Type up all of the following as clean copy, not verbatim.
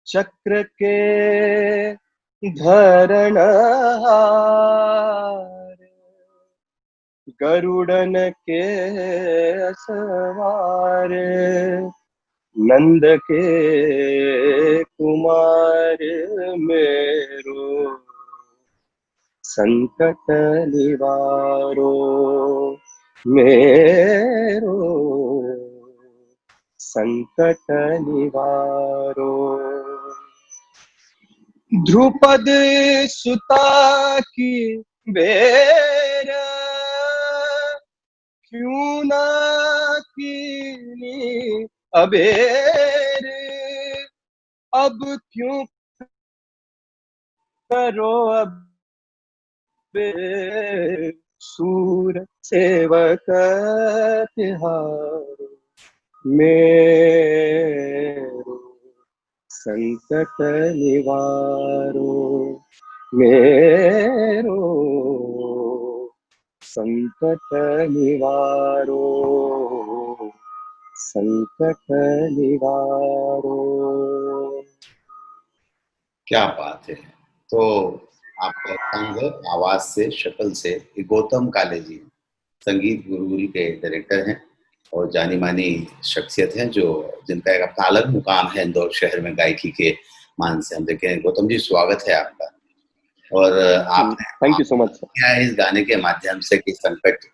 चक्र के धरणहार, गरुड़न के सवार, नंद के कुमार मेरो, संकट निवारो मेरो, संकट निवारो। ध्रुपद सुता की बेर, क्यों ना कीनी अबेर, अब क्यों करो अब सूर सेवक तिहार मेरो, संकट निवारो मेरो, संकट निवारो, संकट निवारो। क्या बात है। तो आपका संग आवाज से, शक्ल से गौतम काले जी संगीत गुरुकुल के डायरेक्टर हैं और जानी मानी शख्सियत हैं, जो जिनका एक अपना अलग मुकाम है इंदौर शहर में गायकी के मान से। हम देखें, गौतम जी स्वागत है आपका। और आपने thank you so much sir. क्या इस गाने के माध्यम से कि संकट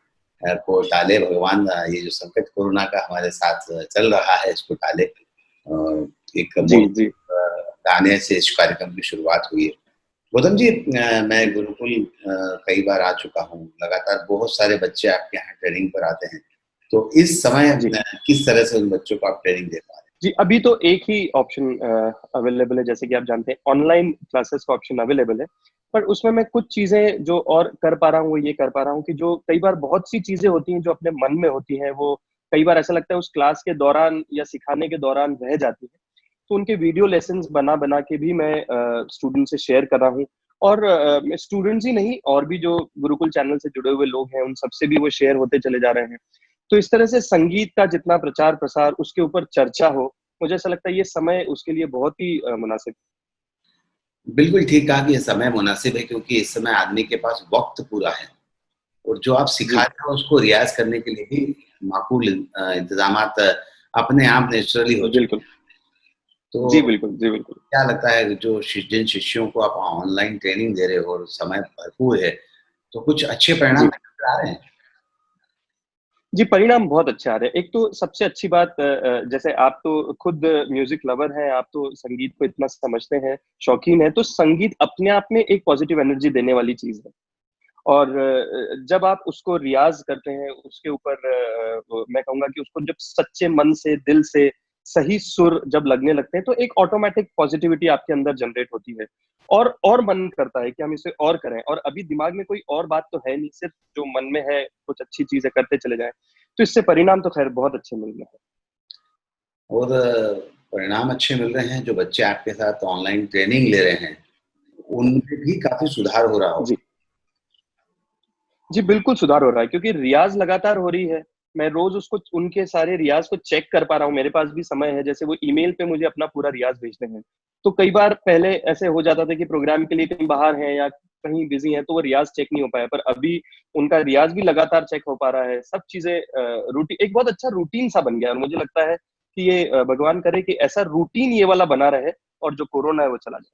को टाले भगवान, ये जो संकट कोरोना का हमारे साथ चल रहा है इसको टाले। एक जी गाने से इस कार्यक्रम की शुरुआत हुई है। गौतम जी, मैं गुरुकुल कई बार आ चुका हूँ, लगातार बहुत सारे बच्चे आपके यहाँ ट्रेनिंग पर आते हैं, तो इस समय किस तरह से उन बच्चों को आप ट्रेनिंग दे पा रहे हैं? जी, अभी तो एक ही ऑप्शन अवेलेबल है, जैसे कि आप जानते हैं ऑनलाइन क्लासेस का ऑप्शन अवेलेबल है, पर उसमें मैं कुछ चीजें जो और कर पा रहा हूँ वो ये कर पा रहा हूँ कि जो कई बार बहुत सी चीजें होती हैं जो अपने मन में होती हैं, वो कई बार ऐसा लगता है उस क्लास के दौरान या सिखाने के दौरान रह जाती है, तो उनके वीडियो लेसन्स बना बना के भी मैं स्टूडेंट से शेयर कर रहा हूँ। और स्टूडेंट्स ही नहीं, और भी जो गुरुकुल चैनल से जुड़े हुए लोग हैं उन सबसे भी वो शेयर होते चले जा रहे हैं। तो इस तरह से संगीत का जितना प्रचार प्रसार, उसके ऊपर चर्चा हो, मुझे ऐसा लगता है ये समय उसके लिए बहुत ही मुनासिब। बिल्कुल ठीक कहा कि ये समय मुनासिब है, क्योंकि इस समय आदमी के पास वक्त पूरा है और जो आप सिखा रहे हो उसको रियाज करने के लिए भी माकूल इंतजामात अपने आप नेचुरली हो चुके। बिल्कुल जी, तो बिल्कुल जी, बिल्कुल। क्या लगता है, जो जिन शिष्यों को आप ऑनलाइन ट्रेनिंग दे रहे हो और समय भरपूर है, तो कुछ अच्छे परिणाम जी निकल आ रहे हैं? जी, परिणाम बहुत अच्छे आ रहे हैं। एक तो सबसे अच्छी बात, जैसे आप तो खुद म्यूजिक लवर हैं, आप तो संगीत को इतना समझते हैं, शौकीन हैं, तो संगीत अपने आप में एक पॉजिटिव एनर्जी देने वाली चीज है। और जब आप उसको रियाज करते हैं, उसके ऊपर मैं कहूंगा कि उसको जब सच्चे मन से, दिल से सही सुर जब लगने लगते हैं, तो एक ऑटोमेटिक पॉजिटिविटी आपके अंदर जनरेट होती है, और मन करता है कि हम इसे और करें, और अभी दिमाग में कोई और बात तो है नहीं, सिर्फ जो मन में है कुछ अच्छी चीजें करते चले जाएं, तो इससे परिणाम तो खैर बहुत अच्छे मिल रहे हैं। और परिणाम अच्छे मिल रहे हैं। जो बच्चे आपके साथ ऑनलाइन ट्रेनिंग ले रहे हैं, उनमें भी काफी सुधार हो रहा हो। जी जी, बिल्कुल सुधार हो रहा है, क्योंकि रियाज लगातार हो रही है। मैं रोज उसको, उनके सारे रियाज को चेक कर पा रहा हूँ, मेरे पास भी समय है, जैसे वो ईमेल पे मुझे अपना पूरा रियाज भेजते हैं। तो कई बार पहले ऐसे हो जाता था कि प्रोग्राम के लिए कहीं बाहर हैं या कहीं बिजी हैं, तो वो रियाज चेक नहीं हो पाया, पर अभी उनका रियाज भी लगातार चेक हो पा रहा है। सब चीजें रूटीन, एक बहुत अच्छा रूटीन सा बन गया है, और मुझे लगता है कि ये भगवान करे कि ऐसा रूटीन ये वाला बना रहे, और जो कोरोना है वो चला जाए।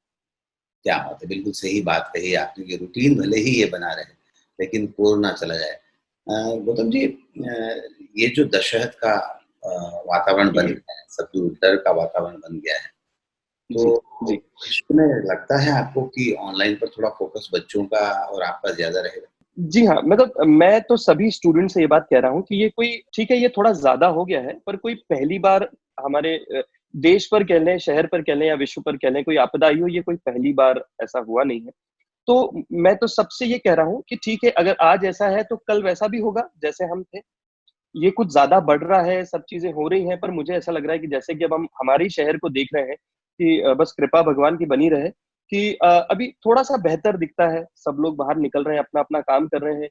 क्या बात है, बिल्कुल सही बात कही आपने कि रूटीन भले ही ये बना रहे, लेकिन कोरोना चला जाए। गौतम जी, ये जो दशहत का वातावरण बन गया है, सब जो डर का वातावरण बन गया है, जी तो जी इसमें लगता है आपको कि ऑनलाइन पर थोड़ा फोकस बच्चों का और आपका ज्यादा रहेगा? जी हाँ, मतलब मैं तो सभी स्टूडेंट से ये बात कह रहा हूँ कि ये कोई, ठीक है, ये थोड़ा ज़्यादा हो गया है, पर कोई पहली बार हमारे देश पर कह लें, शहर पर कह लें या विश्व पर कह लें, कोई आपदा आई हो, ये कोई पहली बार ऐसा हुआ नहीं है। तो मैं तो सबसे ये कह रहा हूँ कि ठीक है, अगर आज ऐसा है तो कल वैसा भी होगा जैसे हम थे। ये कुछ ज़्यादा बढ़ रहा है, सब चीज़ें हो रही हैं, पर मुझे ऐसा लग रहा है कि जैसे कि अब हम हमारे ही शहर को देख रहे हैं कि बस कृपा भगवान की बनी रहे कि अभी थोड़ा-सा बेहतर दिखता है, सब लोग बाहर निकल रहे हैं, अपना-अपना काम कर रहे हैं,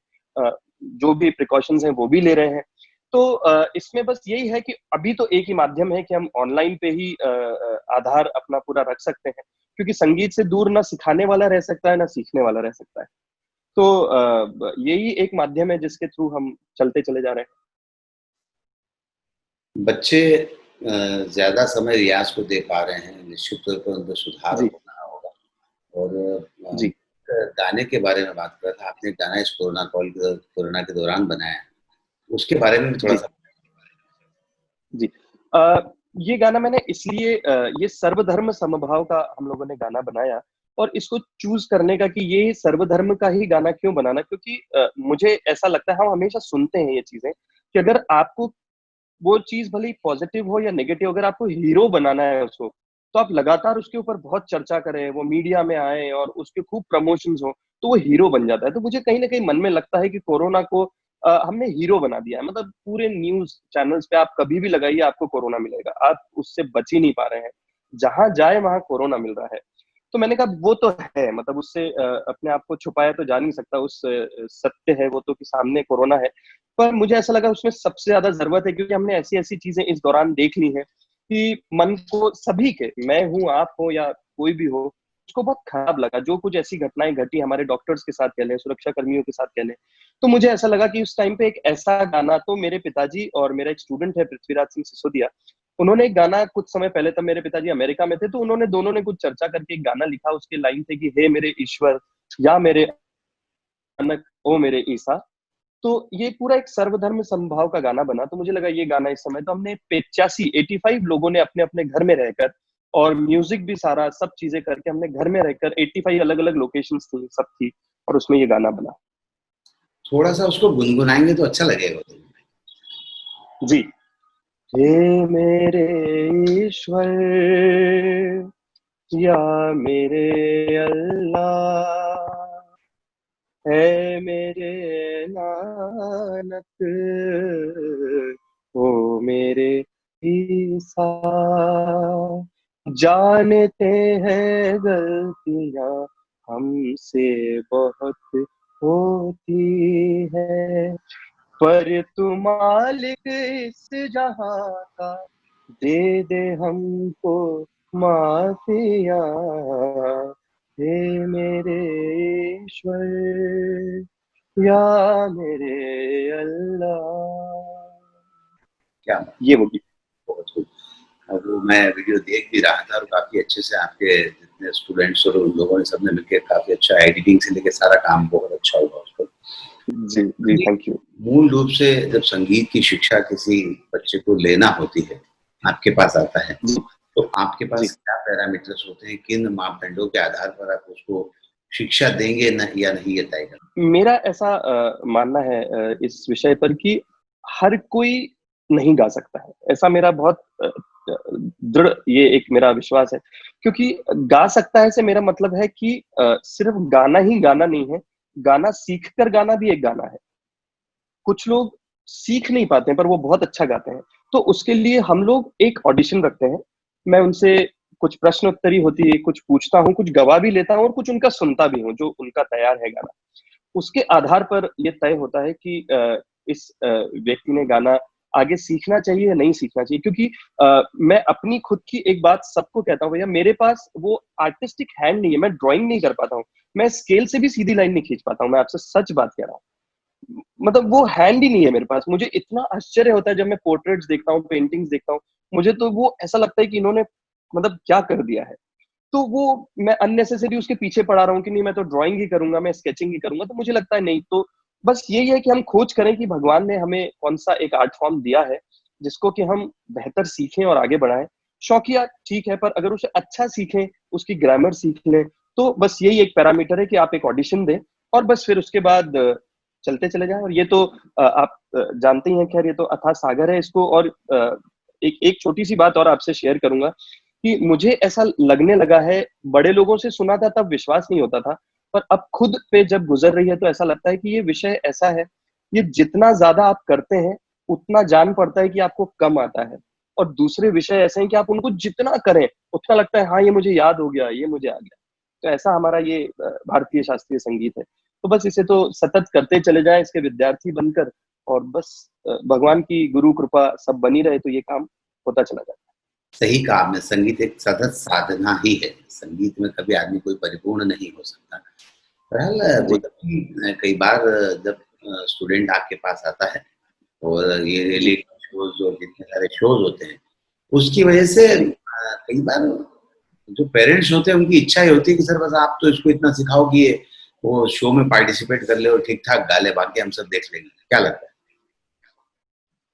जो भी प्रिकॉशंस हैं वो भी ले रहे हैं। तो इसमें बस यही है कि अभी तो एक ही माध्यम है कि हम ऑनलाइन पे ही आधार अपना पूरा रख सकते हैं, क्योंकि संगीत से दूर ना सिखाने वाला रह सकता है ना सीखने वाला रह सकता है। तो यही एक माध्यम है जिसके थ्रू हम चलते चले जा रहे हैं। बच्चे ज्यादा समय रियाज को दे पा रहे हैं, निश्चित तौर पर उनका सुधार जी होना होगा। और जी गाने के बारे में बात कर रहा था आपने, गाना इस कोरोना के दौरान बनाया, उसके बारे में भी थोड़ा जी सा। जी। ये गाना मैंने इसलिए ये सर्वधर्म समभाव का हम लोगों ने गाना बनाया, और इसको चूज करने का कि ये सर्वधर्म का ही गाना क्यों बनाना, क्योंकि मुझे ऐसा लगता है, हम हमेशा सुनते हैं ये चीजें कि अगर आपको वो चीज भले ही पॉजिटिव हो या नेगेटिव, अगर आपको हीरो बनाना है उसको, तो आप लगातार उसके ऊपर बहुत चर्चा करें, वो मीडिया में आए और उसके खूब प्रमोशंस हो, तो वो हीरो बन जाता है। तो मुझे कहीं ना कहीं मन में लगता है कि कोरोना को हमने हीरो बना दिया है। मतलब पूरे न्यूज चैनल्स पे आप कभी भी लगाइए, आपको कोरोना मिलेगा, आप उससे बच ही नहीं पा रहे हैं। जहां जाए वहां कोरोना मिल रहा है। तो मैंने कहा वो तो है, मतलब उससे अपने आप को छुपाया तो जा नहीं सकता, उस सत्य है वो तो कि सामने कोरोना है। पर मुझे ऐसा लगा उसमें सबसे ज्यादा जरूरत है, क्योंकि हमने ऐसी ऐसी चीजें इस दौरान देख ली हैं कि मन को सभी के, मैं हूं आप हो या कोई भी हो, उसको बहुत खराब लगा। जो कुछ ऐसी घटनाएं घटी हमारे डॉक्टर्स के साथ कह लें, सुरक्षा कर्मियों के साथ कह लें, तो मुझे ऐसा लगा कि उस टाइम पे एक ऐसा गाना, तो मेरे पिताजी और मेरा एक स्टूडेंट है पृथ्वीराज सिंह सिसोदिया, उन्होंने एक गाना कुछ समय पहले, तब मेरे पिताजी अमेरिका में थे, तो उन्होंने दोनों ने कुछ चर्चा करके एक गाना लिखा। उसके लाइन थे कि हे मेरे ईश्वर या मेरे अनक ओ मेरे ईसा। तो ये पूरा एक सर्वधर्म समभाव का गाना बना। तो मुझे लगा ये गाना इस समय, तो हमने 85 85 लोगों ने अपने अपने घर में रहकर, और म्यूजिक भी सारा सब चीजें करके हमने घर में रहकर, 85 अलग अलग लोकेशंस थी, सब थी, और उसमें ये गाना बना। थोड़ा सा उसको गुनगुनाएंगे तो अच्छा लगेगा। जी। हे मेरे ईश्वर या मेरे अल्लाह, है मेरे नानक ओ मेरे ईसा, जानते हैं गलतियां हमसे बहुत होती है, पर तू मालिक इस जहां का, दे दे हमको माफिया, हे मेरे ईश्वर या मेरे अल्लाह। क्या ये होगी। बहुत खूब। और वो मैं वीडियो देख भी रहा था, और काफी अच्छे से आपके जितने स्टूडेंट्स और उन लोगों ने सबने मिलकर काफी अच्छा, एडिटिंग से लेकर सारा काम बहुत अच्छा हुआ उस पर। जी जी, थैंक यू। मूल रूप से जब संगीत की शिक्षा किसी बच्चे को लेना होती है, आपके पास आता है, जी तो आपके जी। पास क्या पैरामीटर्स होते हैं, किन मापदंडों के आधार पर आप उसको शिक्षा देंगे न या नहीं, ये तय करना। मेरा ऐसा मानना है इस विषय पर कि हर कोई नहीं गा सकता है, ऐसा मेरा बहुत दृढ़ ये एक मेरा विश्वास है। क्योंकि गा सकता है से मेरा मतलब है कि सिर्फ गाना ही गाना नहीं है, गाना सीख कर गाना भी एक गाना है। कुछ लोग सीख नहीं पाते हैं पर वो बहुत अच्छा गाते हैं, तो उसके लिए हम लोग एक ऑडिशन रखते हैं। मैं उनसे कुछ प्रश्न उत्तरी होती है, कुछ पूछता हूँ, कुछ गवा भी लेता हूँ और कुछ उनका सुनता भी हूँ जो उनका तैयार है गाना। उसके आधार पर ये तय होता है कि इस व्यक्ति ने गाना आगे सीखना चाहिए या नहीं सीखना चाहिए। क्योंकि मैं अपनी खुद की एक बात सबको कहता हूँ, भैया मेरे पास वो आर्टिस्टिक हैंड नहीं है, मैं ड्राइंग नहीं कर पाता हूँ, मैं स्केल से भी सीधी लाइन नहीं खींच पाता हूँ, मैं आपसे सच बात कह रहा हूँ। मतलब वो हैंड ही नहीं है मेरे पास। मुझे इतना आश्चर्य होता है जब मैं पोर्ट्रेट्स देखता हूँ, पेंटिंग्स देखता हूँ, मुझे तो वो ऐसा लगता है कि इन्होंने मतलब क्या कर दिया है। तो वो मैं अननेसेसरी उसके पीछे पड़ा रहा हूँ कि नहीं मैं तो ड्राइंग ही करूंगा, मैं स्केचिंग ही करूंगा, तो मुझे लगता है नहीं। तो बस यही है कि हम खोज करें कि भगवान ने हमें कौन सा एक आर्ट फॉर्म दिया है जिसको कि हम बेहतर सीखें और आगे बढ़ाएं। शौकिया ठीक है, पर अगर उसे अच्छा सीखें, उसकी ग्रामर सीख लें, तो बस यही एक पैरामीटर है कि आप एक ऑडिशन दें और बस फिर उसके बाद चलते चले जाएं। और ये तो आप जानते ही हैं, खैर ये तो अथाह सागर है इसको। और एक एक छोटी सी बात और आपसे शेयर करूंगा कि मुझे ऐसा लगने लगा है, बड़े लोगों से सुना था तब विश्वास नहीं होता था, पर अब खुद पे जब गुजर रही है तो ऐसा लगता है कि ये विषय ऐसा है, ये जितना ज्यादा आप करते हैं उतना जान पड़ता है कि आपको कम आता है। और दूसरे विषय ऐसे हैं कि आप उनको जितना करें उतना लगता है हाँ ये मुझे याद हो गया, ये मुझे आ गया। तो ऐसा हमारा ये भारतीय शास्त्रीय संगीत है। तो बस इसे तो सतत करते चले जाएं इसके विद्यार्थी बनकर, और बस भगवान की गुरु कृपा सब बनी रहे तो ये काम होता चला जाता है। सही कहा आपने, संगीत एक सतत साधना ही है, संगीत में कभी आदमी कोई परिपूर्ण नहीं हो सकता। बहरहाल जी गौतम जी, कई बार जब स्टूडेंट आपके पास आता है और ये जी रियलिटी शोज और जितने सारे शोज होते हैं, उसकी वजह से जी कई बार जो पेरेंट्स होते हैं उनकी इच्छा ही होती है कि सर बस आप तो इसको इतना सिखाओ कि ये वो शो में पार्टिसिपेट कर ले और ठीक ठाक गा ले, बाकी हम सब देख लेंगे। क्या लगता है?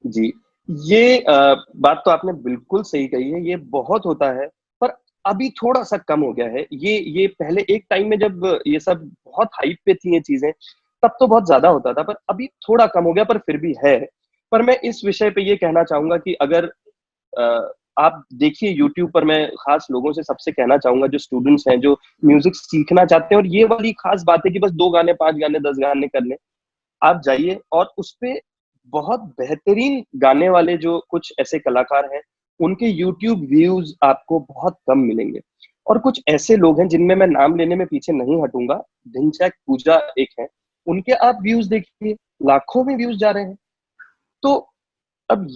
जी। ये बात तो आपने बिल्कुल सही कही है, ये बहुत होता है, पर अभी थोड़ा-सा कम हो गया है। ये पहले एक टाइम में जब ये सब बहुत हाइप पे थी ये चीज़ें, तब तो बहुत ज़्यादा होता था, पर अभी थोड़ा कम हो गया पर फिर भी है। पर मैं इस विषय पे ये कहना चाहूँगा कि अगर आप देखिए यूट्यूब पर, मैं खास लोगों से सबसे कहना चाहूँगा जो स्टूडेंट्स हैं, जो म्यूज़िक सीखना चाहते हैं, और ये वाली खास बात है कि बस 2 गाने, 5 गाने, 10 गाने कर लें। आप जाइए और उसपे बहुत बेहतरीन गाने वाले जो कुछ ऐसे कलाकार हैं, उनके यूट्यूब व्यूज़ आपको बहुत कम मिलेंगे। और कुछ ऐसे लोग हैं जिनमें मैं नाम लेने में पीछे नहीं हटूँगा, ढिंचैक पूजा एक हैं, उनके आप व्यूज़ देखिए, लाखों में व्यूज़ जा रहे हैं। तो अब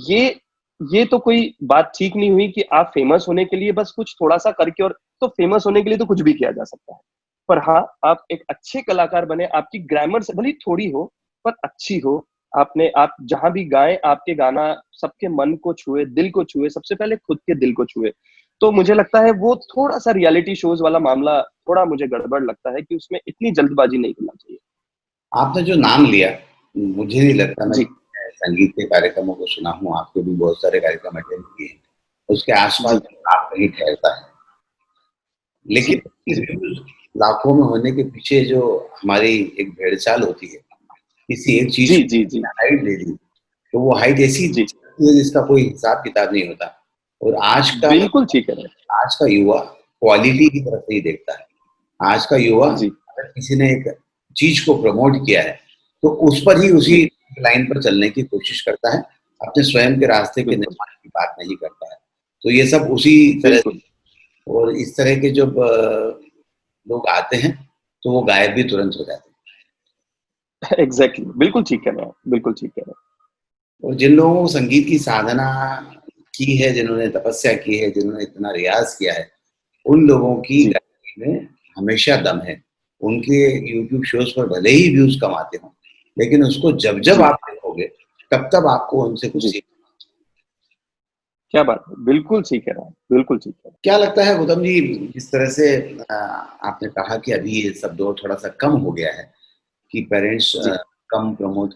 ये तो कोई बात ठीक नहीं हुई कि आप फेमस होने के लिए बस कुछ थोड़ा-सा करके, और तो फेमस होने के लिए तो कुछ भी किया जा सकता है। पर हाँ, आप एक अच्छे कलाकार बने, आपकी ग्रामर से भले ही थोड़ी हो, पर अच्छी हो। आप जहाँ भी गाएँ, आपके गाना सबके मन को छुए, दिल को छुए, सबसे पहले खुद के दिल को छुए। तो मुझे लगता है वो थोड़ा-सा रियलिटी शोज़ वाला मामला थोड़ा मुझे गड़बड़ लगता है कि उसमें इतनी जल्दबाज़ी नहीं करना चाहिए। आपने जो नाम लिया, मुझे नहीं लगता मैं जी, संगीत के कार्यक्रमों को सुना हूँ, आपके भी बहुत सारे कार्यक्रम अटेंड किए हैं। उसके आस-पास जी, आप कहीं ठहरता है। जी, लेकिन जी, व्यूज़ लाखों में होने के पीछे जो हमारी एक भेड़-चाल होती है, किसी एक चीज़ जी, को जी, जी, हाइट दे दी, तो वो हाइट ऐसी जी, है जिसका कोई हिसाब-किताब नहीं होता। और बिल्कुल ठीक है। आज का युवा क्वालिटी की तरफ नहीं देखता है। आज का युवा जी, अगर किसी ने एक चीज़ को प्रमोट किया है, तो उस पर ही उसी जी, लाइन पर चलने की कोशिश करता है, अपने स्वयं के रास्ते के बिल्कुल, निर्माण की बात नहीं करता है। तो ये सब उसी तरह बिल्कुल। और इस तरह के जब लोग आते हैं, तो वो गायब भी तुरंत हो जाते हैं। एग्ज़ैक्टली, बिल्कुल ठीक कह रहे हैं आप, बिल्कुल ठीक कह रहे हैं। और जिन लोगों को संगीत की साधना की है, जिन्होंने तपस्या की है, जिन्होंने इतना रियाज़ किया है, उन लोगों की जी, गायकी में हमेशा दम है। उनके यूट्यूब शोज़ पर भले ही व्यूज़ कम आते हों, लेकिन उसको जब-जब जी, आप देखोगे, तब-तब आपको उनसे कुछ जी, सीख। क्या बात है! बिल्कुल ठीक कह रहे हैं आप, बिल्कुल ठीक कह रहे क्या लगता है गौतम जी, जिस तरह से आपने कहा कि अभी ये सब दौर थोड़ा-सा कम हो गया है कि पेरेंट्स हैं। जी, कम प्रमोट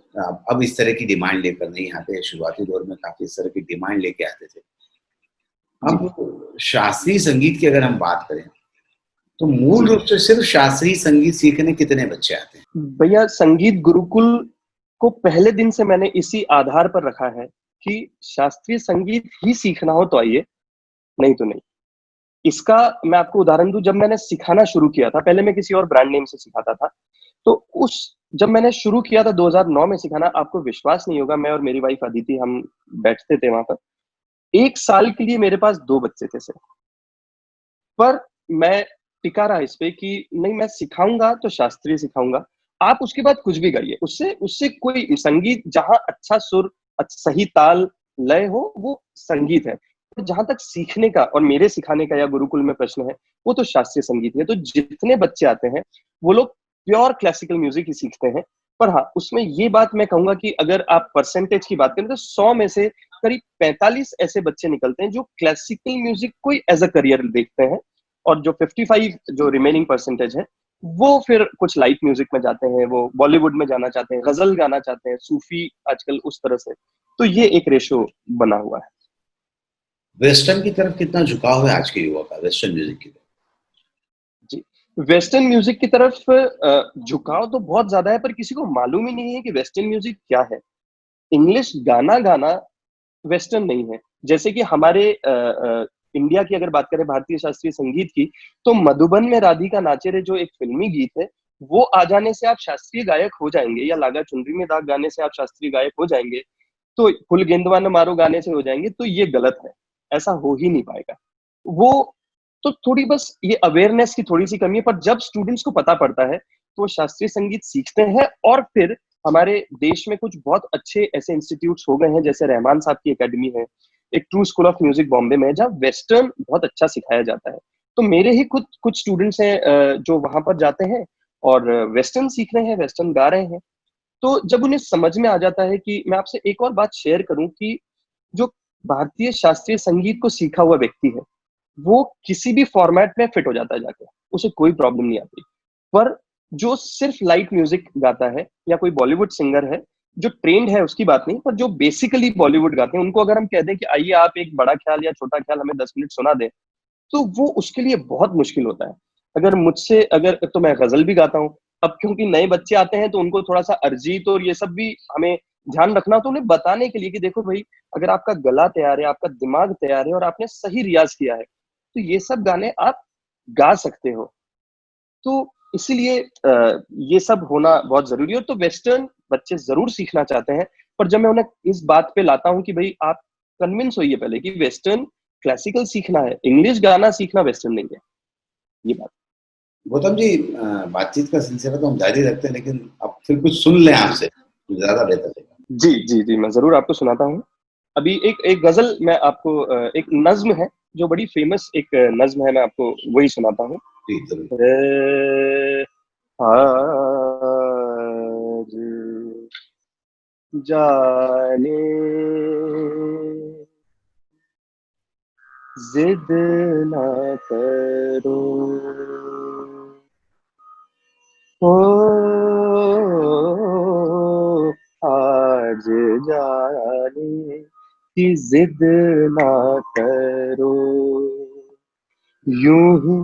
अब इस तरह की डिमांड लेकर नहीं आते, शुरुआती दौर में काफ़ी इस तरह की डिमांड लेके आते थे। जी। अब शास्त्रीय संगीत की अगर हम बात करें, तो मूल जी, रूप से सिर्फ शास्त्रीय संगीत सीखने कितने बच्चे आते हैं? भैया संगीत गुरुकुल को पहले दिन से मैंने इसी आधार पर रखा है कि शास्त्रीय संगीत ही सीखना हो तो आइए, नहीं तो नहीं। इसका मैं आपको उदाहरण दूँ, जब मैंने सिखाना शुरू किया था, पहले मैं किसी और ब्रांड नेम से सिखाता था। तो उस जब मैंने शुरू किया था 2009 में सिखाना, आपको विश्वास नहीं होगा, मैं और मेरी वाइफ अदिति हम बैठते थे वहाँ पर। 1 साल के लिए मेरे पास 2 बच्चे थे सिर्फ। पर मैं टिका रहा इस पे कि नहीं, मैं सिखाऊँगा तो शास्त्रीय सिखाऊँगा। आप उसके बाद कुछ भी गाइए। उससे उससे कोई संगीत जहाँ अच्छा सुर, सही ताल, लय हो, वो संगीत है। तो जहाँ तक सीखने का और मेरे सिखाने का या गुरुकुल में प्रश्न है, वो तो शास्त्रीय संगीत ही है। तो जितने बच्चे आते हैं, वो लोग प्योर क्लासिकल म्यूज़िक ही सीखते हैं। पर हाँ, उसमें ये बात मैं कहूँगा कि अगर आप परसेंटेज की बात करें तो 100 में से करीब 45 ऐसे बच्चे निकलते हैं जो क्लासिकल म्यूज़िक को ही एज़ अ करियर देखते हैं। और जो 55 जो रिमेनिंग परसेंटेज है, वो फिर कुछ लाइट म्यूजिक में जाते हैं, वो बॉलीवुड में जाना चाहते हैं, गजल गाना चाहते हैं, सूफी आजकल उस तरह से। तो ये एक रेशो बना हुआ है। वेस्टर्न की तरफ कितना झुकाव है आज के युवा का, वेस्टर्न म्यूज़िक की तरफ? जी। वेस्टर्न म्यूजिक की तरफ झुकाव तो बहुत ज्यादा है, पर किसी को मालूम ही नहीं है कि वेस्टर्न म्यूजिक क्या है। इंग्लिश गाना गाना वेस्टर्न नहीं है। जैसे कि हमारे इंडिया की अगर बात करें, भारतीय शास्त्रीय संगीत की, तो मधुबन में राधिका नाचे रे जो एक फ़िल्मी गीत है, वो आ जाने से आप शास्त्रीय गायक हो जाएँगे, या लागा चुनरी में दाग गाने से आप शास्त्रीय गायक हो जाएँगे, तो फुल गेंदवा न मारो गाने से हो जाएँगे, तो ये गलत है। ऐसा हो ही नहीं पाएगा। वो तो थोड़ी बस ये अवेयरनेस की थोड़ी-सी कमी है, पर जब स्टूडेंट्स को पता पड़ता है, तो वो शास्त्रीय संगीत सीखते हैं और फिर हमारे देश में कुछ बहुत अच्छे ऐसे इंस्टीट्यूट्स हो गए हैं, जैसे रहमान साहब की एकेडमी है, एक true school of music Bombay में है, जहाँ वेस्टर्न बहुत अच्छा सिखाया जाता है। तो मेरे ही खुद कुछ स्टूडेंट्स हैं जो वहां पर जाते हैं और वेस्टर्न सीख रहे हैं, वेस्टर्न गा रहे हैं। तो जब उन्हें समझ में आ जाता है कि मैं आपसे एक और बात शेयर करूं कि जो भारतीय शास्त्रीय संगीत को सीखा हुआ व्यक्ति है, वो किसी भी फॉर्मेट में फिट हो जाता है जाके, उसे कोई प्रॉब्लम नहीं आती। पर जो सिर्फ लाइट म्यूजिक गाता है या कोई बॉलीवुड सिंगर है, जो ट्रेंड है उसकी बात नहीं, पर जो बेसिकली बॉलीवुड गाते हैं, उनको अगर हम कह दें कि आइए आप एक बड़ा ख्याल या छोटा ख्याल हमें 10 मिनट सुना दें, तो वो उसके लिए बहुत मुश्किल होता है। अगर मुझसे अगर तो मैं गजल भी गाता हूँ। अब क्योंकि नए बच्चे आते हैं तो उनको थोड़ा सा अरिजीत और ये सब भी हमें ध्यान रखना, तो उन्हें बताने के लिए कि देखो भाई, अगर आपका गला तैयार है, आपका दिमाग तैयार है और आपने सही रियाज किया है, तो ये सब गाने आप गा सकते हो। तो इसीलिए ये सब होना बहुत जरूरी है। तो वेस्टर्न बच्चे जरूर सीखना चाहते हैं, पर जब मैं उन्हें इस बात पे लाता हूँ कि भाई आप कन्विंस होइए पहले कि वेस्टर्न क्लासिकल सीखना है, इंग्लिश गाना सीखना वेस्टर्न नहीं है, ये बात। गौतम जी, बातचीत का सिलसिला तो हम जारी रखते हैं, लेकिन अब फिर कुछ सुन लें आपसे तो ज्यादा बेहतर है। जी जी जी, मैं जरूर आपको सुनाता हूँ। अभी एक एक गजल मैं आपको एक नज्म है जो बड़ी फेमस एक नज्म है, मैं आपको वही सुनाता हूँ। जी जरूर। आज जाने जिद ना करो, ओ आज जाने की जिद ना करो, यूं ही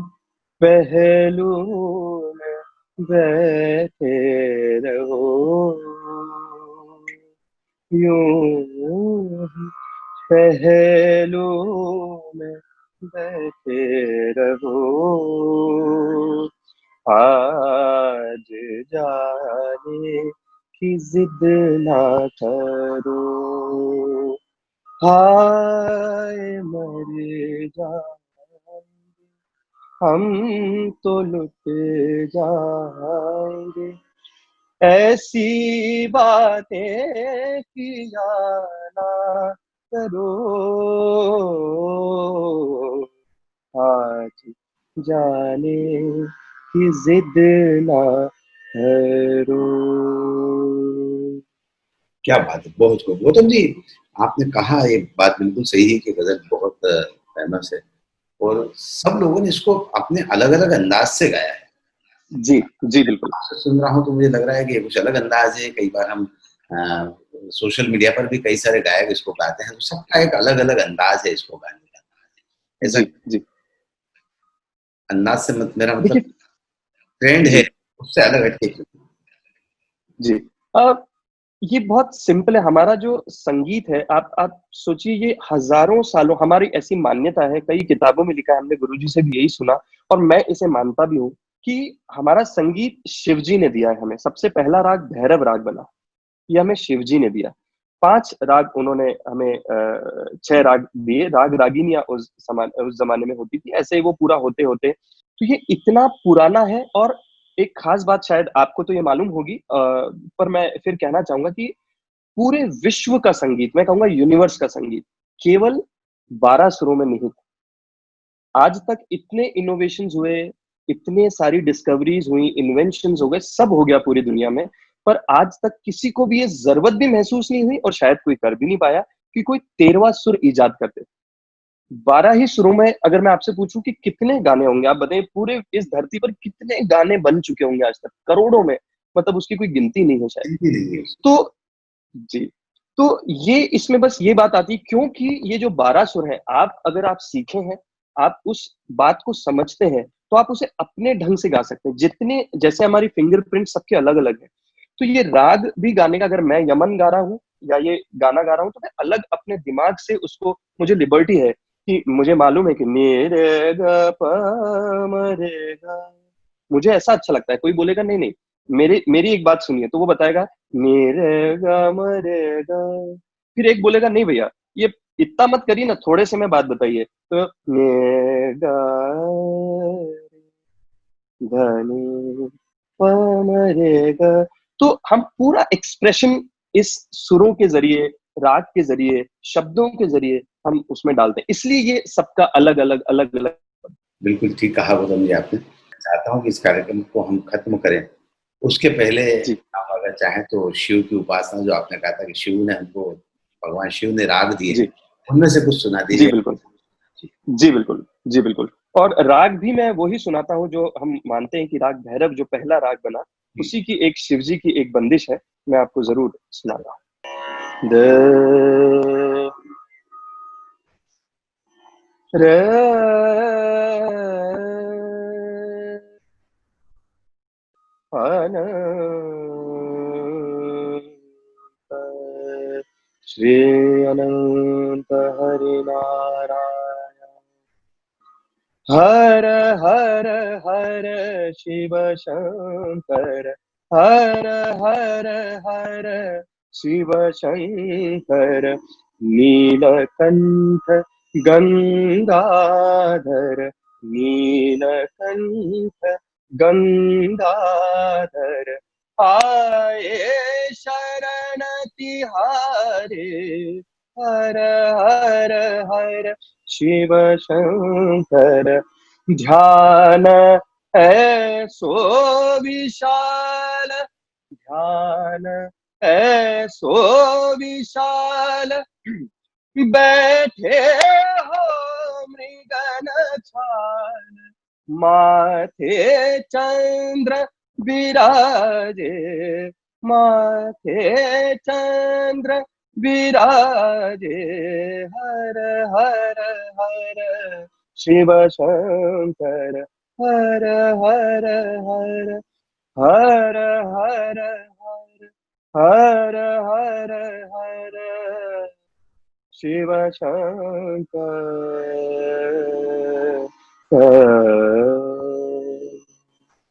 पहलू में बैठे रहो, यूं ही पहलू में बैठे रहो, आज जाने की जिद ना करो, हाय मर जाएंगे हम तो लुट जाएंगे, ऐसी बातें किया ना करो, आज जाने की जिद ना करो। क्या बात है, बहुत खूब गौतम जी। आपने कहा ये बात बिल्कुल सही है कि गजल बहुत फेमस है और सब लोगों ने इसको अपने अलग अलग अंदाज से गाया है। जी जी बिल्कुल। आपसे सुन रहा हूँ तो मुझे लग रहा है कि ये कुछ अलग अंदाज है। कई बार हम सोशल मीडिया पर भी कई सारे गायक इसको गाते हैं, तो सबका एक अलग अलग अंदाज है इसको गाने का। ऐसा जी जी अंदाज से मेरा मतलब देखिए। ट्रेंड है, जी उससे अलग हटके क्यों? जी अब ये बहुत सिंपल है। हमारा जो संगीत है, आप सोचिए, ये हजारों सालों हमारी ऐसी मान्यता है, कई किताबों में लिखा है, हमने गुरुजी से भी यही सुना और मैं इसे मानता भी हूँ कि हमारा संगीत शिव जी ने दिया है हमें। सबसे पहला राग भैरव राग बना, ये हमें शिव जी ने दिया। 5 राग उन्होंने हमें 6 राग दिए। राग रागिनियां उस जमाने में होती थी, ऐसे ही वो पूरा होते होते तो ये इतना पुराना है। और एक खास बात शायद आपको तो ये मालूम होगी, पर मैं फिर कहना चाहूंगा कि पूरे विश्व का संगीत, मैं कहूंगा यूनिवर्स का संगीत, केवल 12 सुरों में निहित। आज तक इतने इनोवेशंस हुए, इतने सारी डिस्कवरीज हुई, इन्वेंशंस हो गए, सब हो गया पूरी दुनिया में, पर आज तक किसी को भी ये जरूरत भी महसूस नहीं हुई और शायद कोई कर भी नहीं पाया कि कोई 13वां सुर इजाद करते। 12 ही सुरों में अगर मैं आपसे पूछूं कि कितने गाने होंगे, आप बताइए पूरे इस धरती पर कितने गाने बन चुके होंगे आज तक, करोड़ों में, मतलब उसकी कोई गिनती नहीं है शायद। गिनती नहीं है उसकी। तो जी, तो ये इसमें बस ये बात आती है क्योंकि ये जो 12 सुर हैं, आप अगर आप सीखे हैं, आप उस बात को समझते हैं, तो आप उसे अपने ढंग से गा सकते हैं। जितने जैसे हमारी फिंगरप्रिंट सबके अलग-अलग है, तो ये राग भी गाने का, अगर मैं यमन गा रहा हूँ या ये गाना गा रहा हूँ, तो मैं अलग अपने दिमाग से उसको, मुझे लिबर्टी है कि मुझे मालूम है कि नी रे ग प म रे गा, मुझे ऐसा अच्छा लगता है। कोई बोलेगा नहीं नहीं, मेरी एक बात सुनिए, तो वो बताएगा नी रे ग म रे गा। फिर एक बोलेगा नहीं भैया, ये इतना मत करिए ना, थोड़े से में बात बताइए, तो नी गा ध नी प म रे गा। तो हम पूरा एक्सप्रेशन इस सुरों के जरिए, राग के जरिए, शब्दों के जरिए हम उसमें डालते हैं, इसलिए ये सबका अलग अलग अलग अलग। बिल्कुल ठीक कहा गौतम जी आपने। चाहता हूँ कि इस कार्यक्रम को हम खत्म करें, उसके पहले जी आप अगर चाहें तो शिव की उपासना, जो आपने कहा था कि शिव ने हमको, भगवान शिव ने राग दिए हैं, जी उनमें से कुछ सुना जी दीजिए। बिल्कुल, जी बिल्कुल, जी बिल्कुल। और राग भी मैं वही सुनाता हूँ जो हम मानते हैं कि राग भैरव जो पहला राग बना, जी। उसी की एक शिव जी की एक बंदिश है, मैं आपको ज़रूर सुनाऊँगा। द र अन श्री अनंत हरि नारायण हर हर हर शिव शंकर हर हर हर शिव शंकर नीलकंठ गंगाधर नीलकंठ गंगाधर आए शरण तिहारे हर हर हर शिव शंकर ध्यान ऐसो विशाल ध्यान ऐसो विशाल बैठे हो मृगन छाल माथे चंद्र विराजे माथे चंद्र विराजे हर हर हर शिव शंकर हर हर हर हर हर हर हर हर हर शिव शंकर।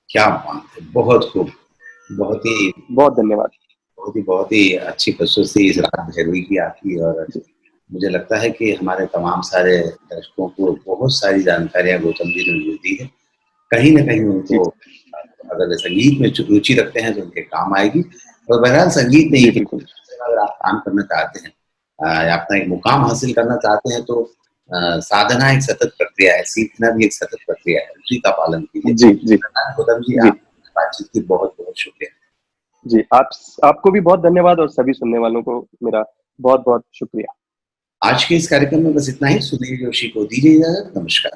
क्या बात है, बहुत खूब, बहुत ही बहुत धन्यवाद। बहुत ही अच्छी प्रस्तुति इस राग भैरवी की आपकी। और जी मुझे लगता है कि हमारे तमाम सारे दर्शकों को बहुत सारी जानकारियां गौतम जी ने मुझे दी है। कहीं ना कहीं जी उनको, अगर वे संगीत में रुचि रखते हैं तो उनके काम आएगी। और बहरहाल संगीत नहीं जी कि बिल्कुल। अगर आप काम करना चाहते हैं, या अपना एक मुकाम हासिल करना चाहते हैं, तो साधना एक सतत प्रक्रिया है, सीखना भी एक सतत प्रक्रिया है, उसी का पालन कीजिए। जी जी गौतम जी, जी आप बातचीत की बहुत बहुत शुक्रिया। जी आपको भी बहुत धन्यवाद और सभी सुनने वालों को मेरा बहुत बहुत शुक्रिया। आज के इस कार्यक्रम में बस इतना ही। सुधीर जोशी को दीजिए इजाजत। नमस्कार।